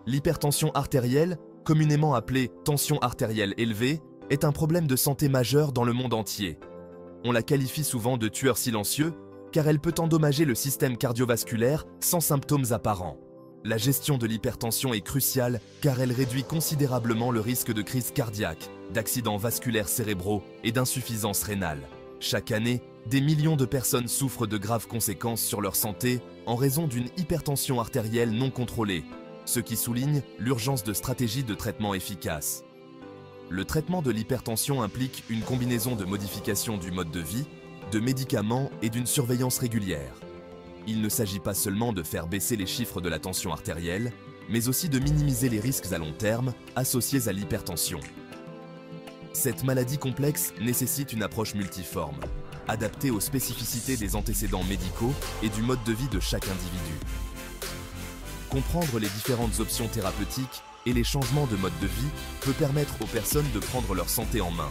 L'hypertension artérielle, communément appelée tension artérielle élevée, est un problème de santé majeur dans le monde entier. On la qualifie souvent de tueur silencieux car elle peut endommager le système cardiovasculaire sans symptômes apparents. La gestion de l'hypertension est cruciale car elle réduit considérablement le risque de crise cardiaque, d'accidents vasculaires cérébraux et d'insuffisance rénale. Chaque année, des millions de personnes souffrent de graves conséquences sur leur santé en raison d'une hypertension artérielle non contrôlée, ce qui souligne l'urgence de stratégies de traitement efficaces. Le traitement de l'hypertension implique une combinaison de modifications du mode de vie, de médicaments et d'une surveillance régulière. Il ne s'agit pas seulement de faire baisser les chiffres de la tension artérielle, mais aussi de minimiser les risques à long terme associés à l'hypertension. Cette maladie complexe nécessite une approche multiforme, adaptée aux spécificités des antécédents médicaux et du mode de vie de chaque individu. Comprendre les différentes options thérapeutiques et les changements de mode de vie peut permettre aux personnes de prendre leur santé en main.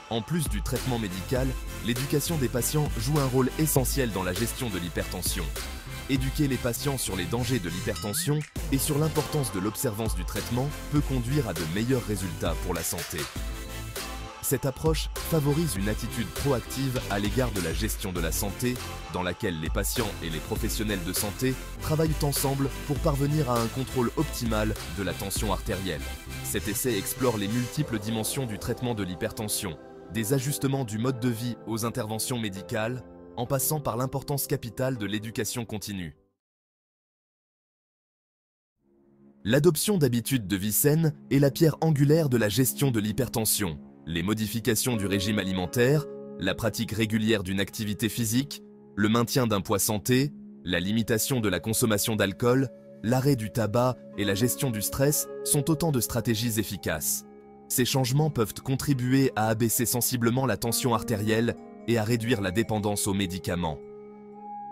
En plus du traitement médical, l'éducation des patients joue un rôle essentiel dans la gestion de l'hypertension. Éduquer les patients sur les dangers de l'hypertension et sur l'importance de l'observance du traitement peut conduire à de meilleurs résultats pour la santé. Cette approche favorise une attitude proactive à l'égard de la gestion de la santé, dans laquelle les patients et les professionnels de santé travaillent ensemble pour parvenir à un contrôle optimal de la tension artérielle. Cet essai explore les multiples dimensions du traitement de l'hypertension, des ajustements du mode de vie aux interventions médicales, en passant par l'importance capitale de l'éducation continue. L'adoption d'habitudes de vie saines est la pierre angulaire de la gestion de l'hypertension. Les modifications du régime alimentaire, la pratique régulière d'une activité physique, le maintien d'un poids santé, la limitation de la consommation d'alcool, l'arrêt du tabac et la gestion du stress sont autant de stratégies efficaces. Ces changements peuvent contribuer à abaisser sensiblement la tension artérielle et à réduire la dépendance aux médicaments.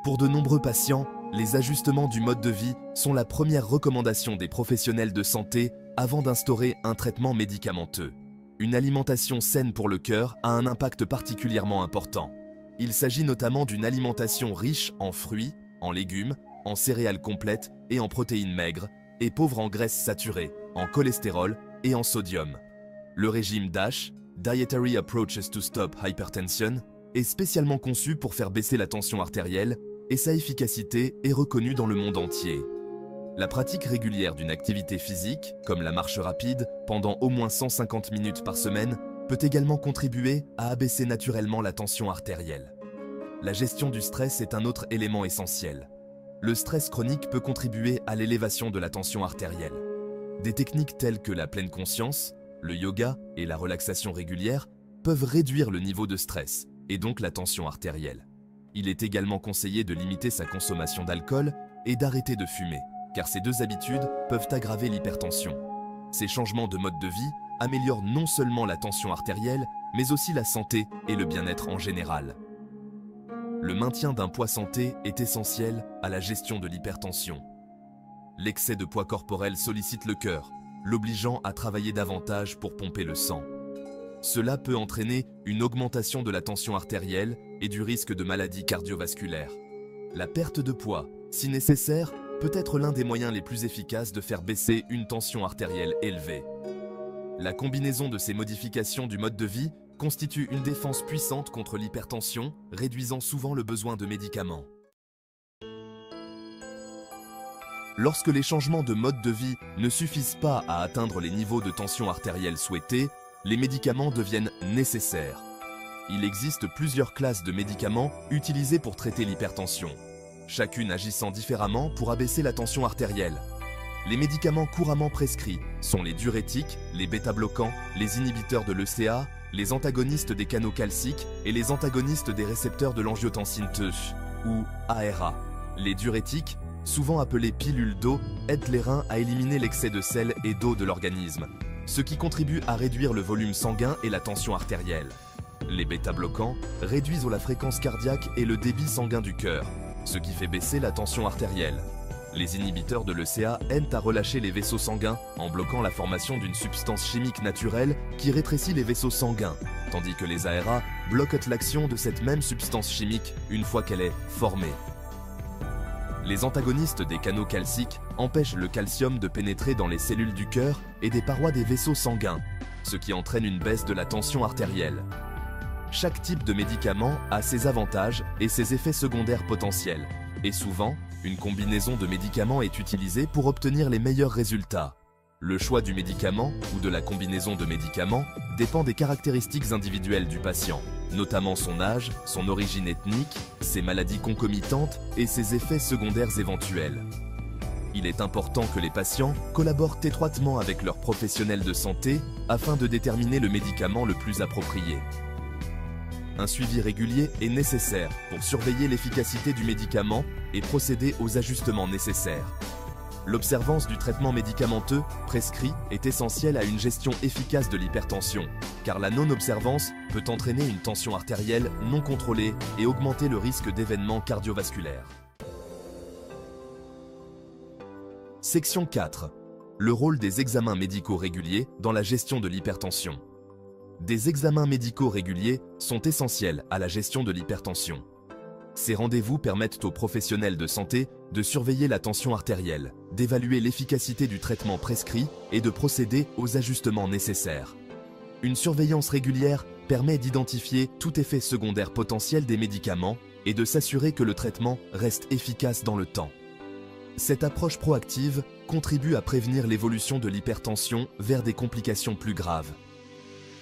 Pour de nombreux patients, les ajustements du mode de vie sont la première recommandation des professionnels de santé avant d'instaurer un traitement médicamenteux. Une alimentation saine pour le cœur a un impact particulièrement important. Il s'agit notamment d'une alimentation riche en fruits, en légumes, en céréales complètes et en protéines maigres, et pauvre en graisses saturées, en cholestérol et en sodium. Le régime DASH, Dietary Approaches to Stop Hypertension, est spécialement conçu pour faire baisser la tension artérielle et sa efficacité est reconnue dans le monde entier. La pratique régulière d'une activité physique, comme la marche rapide, pendant au moins 150 minutes par semaine, peut également contribuer à abaisser naturellement la tension artérielle. La gestion du stress est un autre élément essentiel. Le stress chronique peut contribuer à l'élévation de la tension artérielle. Des techniques telles que la pleine conscience, le yoga et la relaxation régulière peuvent réduire le niveau de stress et donc la tension artérielle. Il est également conseillé de limiter sa consommation d'alcool et d'arrêter de fumer, car ces deux habitudes peuvent aggraver l'hypertension. Ces changements de mode de vie améliorent non seulement la tension artérielle, mais aussi la santé et le bien-être en général. Le maintien d'un poids santé est essentiel à la gestion de l'hypertension. L'excès de poids corporel sollicite le cœur, l'obligeant à travailler davantage pour pomper le sang. Cela peut entraîner une augmentation de la tension artérielle et du risque de maladies cardiovasculaires. La perte de poids, si nécessaire, peut être l'un des moyens les plus efficaces de faire baisser une tension artérielle élevée. La combinaison de ces modifications du mode de vie constitue une défense puissante contre l'hypertension, réduisant souvent le besoin de médicaments. Lorsque les changements de mode de vie ne suffisent pas à atteindre les niveaux de tension artérielle souhaités, les médicaments deviennent nécessaires. Il existe plusieurs classes de médicaments utilisés pour traiter l'hypertension, chacune agissant différemment pour abaisser la tension artérielle. Les médicaments couramment prescrits sont les diurétiques, les bêta-bloquants, les inhibiteurs de l'ECA, les antagonistes des canaux calciques et les antagonistes des récepteurs de l'angiotensine II, ou ARA. Les diurétiques, souvent appelés pilules d'eau, aident les reins à éliminer l'excès de sel et d'eau de l'organisme, ce qui contribue à réduire le volume sanguin et la tension artérielle. Les bêta-bloquants réduisent la fréquence cardiaque et le débit sanguin du cœur, ce qui fait baisser la tension artérielle. Les inhibiteurs de l'ECA aident à relâcher les vaisseaux sanguins en bloquant la formation d'une substance chimique naturelle qui rétrécit les vaisseaux sanguins, tandis que les ARA bloquent l'action de cette même substance chimique une fois qu'elle est formée. Les antagonistes des canaux calciques empêchent le calcium de pénétrer dans les cellules du cœur et des parois des vaisseaux sanguins, ce qui entraîne une baisse de la tension artérielle. Chaque type de médicament a ses avantages et ses effets secondaires potentiels, et souvent, une combinaison de médicaments est utilisée pour obtenir les meilleurs résultats. Le choix du médicament ou de la combinaison de médicaments dépend des caractéristiques individuelles du patient, notamment son âge, son origine ethnique, ses maladies concomitantes et ses effets secondaires éventuels. Il est important que les patients collaborent étroitement avec leurs professionnels de santé afin de déterminer le médicament le plus approprié. Un suivi régulier est nécessaire pour surveiller l'efficacité du médicament et procéder aux ajustements nécessaires. L'observance du traitement médicamenteux prescrit est essentielle à une gestion efficace de l'hypertension, car la non-observance peut entraîner une tension artérielle non contrôlée et augmenter le risque d'événements cardiovasculaires. Section 4. Le rôle des examens médicaux réguliers dans la gestion de l'hypertension. Des examens médicaux réguliers sont essentiels à la gestion de l'hypertension. Ces rendez-vous permettent aux professionnels de santé de surveiller la tension artérielle, d'évaluer l'efficacité du traitement prescrit et de procéder aux ajustements nécessaires. Une surveillance régulière permet d'identifier tout effet secondaire potentiel des médicaments et de s'assurer que le traitement reste efficace dans le temps. Cette approche proactive contribue à prévenir l'évolution de l'hypertension vers des complications plus graves.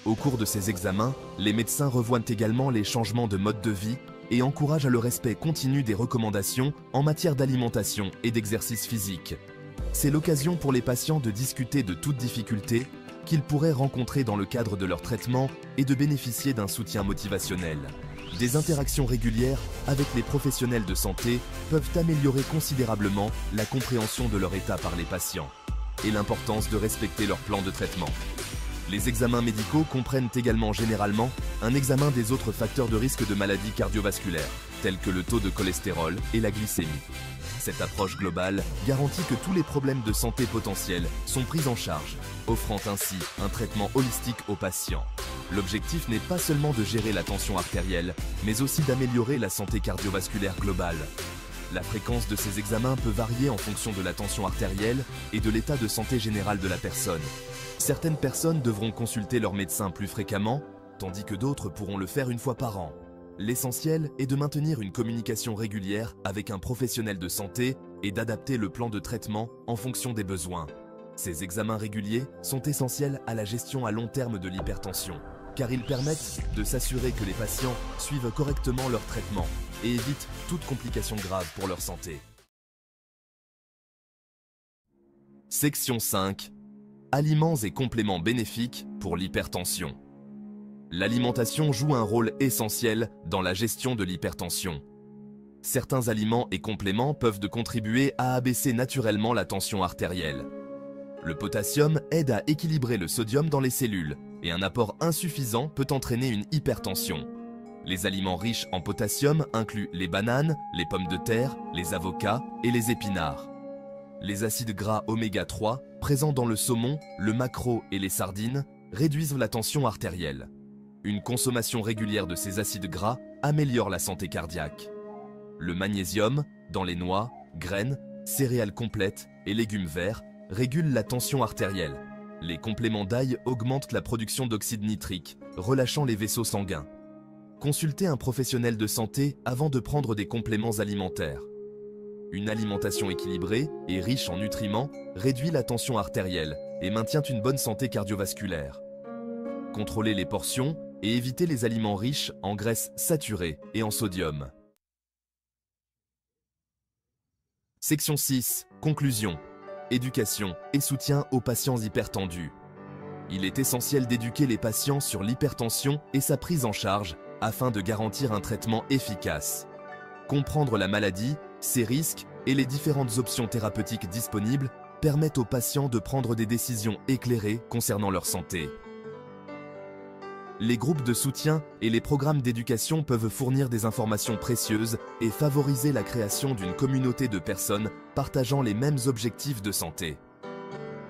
Au cours de ces examens, les médecins revoient également les changements de mode de vie et encouragent le respect continu des recommandations en matière d'alimentation et d'exercice physique. C'est l'occasion pour les patients de discuter de toutes difficultés qu'ils pourraient rencontrer dans le cadre de leur traitement et de bénéficier d'un soutien motivationnel. Des interactions régulières avec les professionnels de santé peuvent améliorer considérablement la compréhension de leur état par les patients et l'importance de respecter leur plan de traitement. Les examens médicaux comprennent également généralement un examen des autres facteurs de risque de maladies cardiovasculaires, tels que le taux de cholestérol et la glycémie. Cette approche globale garantit que tous les problèmes de santé potentiels sont pris en charge, offrant ainsi un traitement holistique aux patients. L'objectif n'est pas seulement de gérer la tension artérielle, mais aussi d'améliorer la santé cardiovasculaire globale. La fréquence de ces examens peut varier en fonction de la tension artérielle et de l'état de santé général de la personne. Certaines personnes devront consulter leur médecin plus fréquemment, tandis que d'autres pourront le faire une fois par an. L'essentiel est de maintenir une communication régulière avec un professionnel de santé et d'adapter le plan de traitement en fonction des besoins. Ces examens réguliers sont essentiels à la gestion à long terme de l'hypertension, car ils permettent de s'assurer que les patients suivent correctement leur traitement et évitent toute complication grave pour leur santé. Section 5. Aliments et compléments bénéfiques pour l'hypertension. L'alimentation joue un rôle essentiel dans la gestion de l'hypertension. Certains aliments et compléments peuvent contribuer à abaisser naturellement la tension artérielle. Le potassium aide à équilibrer le sodium dans les cellules et un apport insuffisant peut entraîner une hypertension. Les aliments riches en potassium incluent les bananes, les pommes de terre, les avocats et les épinards. Les acides gras oméga 3, présents dans le saumon, le maquereau et les sardines, réduisent la tension artérielle. Une consommation régulière de ces acides gras améliore la santé cardiaque. Le magnésium, dans les noix, graines, céréales complètes et légumes verts, régule la tension artérielle. Les compléments d'ail augmentent la production d'oxyde nitrique, relâchant les vaisseaux sanguins. Consultez un professionnel de santé avant de prendre des compléments alimentaires. Une alimentation équilibrée et riche en nutriments réduit la tension artérielle et maintient une bonne santé cardiovasculaire. Contrôlez les portions et évitez les aliments riches en graisses saturées et en sodium. Section 6. Conclusion. Éducation et soutien aux patients hypertendus. Il est essentiel d'éduquer les patients sur l'hypertension et sa prise en charge afin de garantir un traitement efficace. Comprendre la maladie, ses risques et les différentes options thérapeutiques disponibles permettent aux patients de prendre des décisions éclairées concernant leur santé. Les groupes de soutien et les programmes d'éducation peuvent fournir des informations précieuses et favoriser la création d'une communauté de personnes partageant les mêmes objectifs de santé.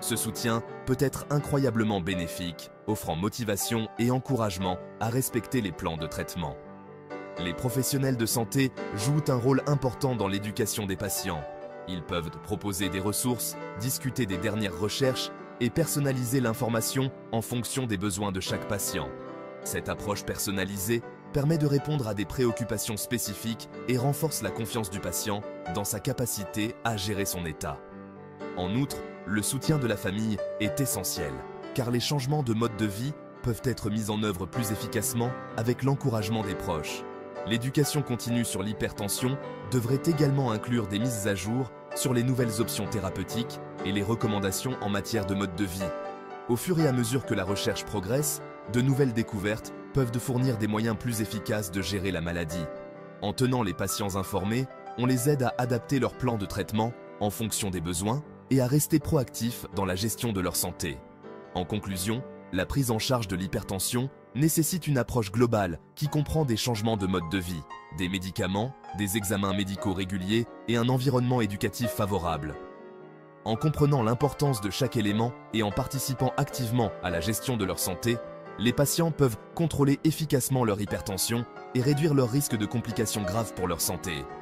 Ce soutien peut être incroyablement bénéfique, offrant motivation et encouragement à respecter les plans de traitement. Les professionnels de santé jouent un rôle important dans l'éducation des patients Ils peuvent proposer des ressources, discuter des dernières recherches et personnaliser l'information en fonction des besoins de chaque patient. Cette approche personnalisée permet de répondre à des préoccupations spécifiques et renforce la confiance du patient dans sa capacité à gérer son état. En outre, le soutien de la famille est essentiel, car les changements de mode de vie peuvent être mis en œuvre plus efficacement avec l'encouragement des proches. L'éducation continue sur l'hypertension devrait également inclure des mises à jour sur les nouvelles options thérapeutiques et les recommandations en matière de mode de vie. Au fur et à mesure que la recherche progresse, de nouvelles découvertes peuvent fournir des moyens plus efficaces de gérer la maladie. En tenant les patients informés, on les aide à adapter leur plan de traitement en fonction des besoins et à rester proactifs dans la gestion de leur santé. En conclusion, la prise en charge de l'hypertension nécessite une approche globale qui comprend des changements de mode de vie, des médicaments, des examens médicaux réguliers et un environnement éducatif favorable. En comprenant l'importance de chaque élément et en participant activement à la gestion de leur santé, les patients peuvent contrôler efficacement leur hypertension et réduire leur risque de complications graves pour leur santé.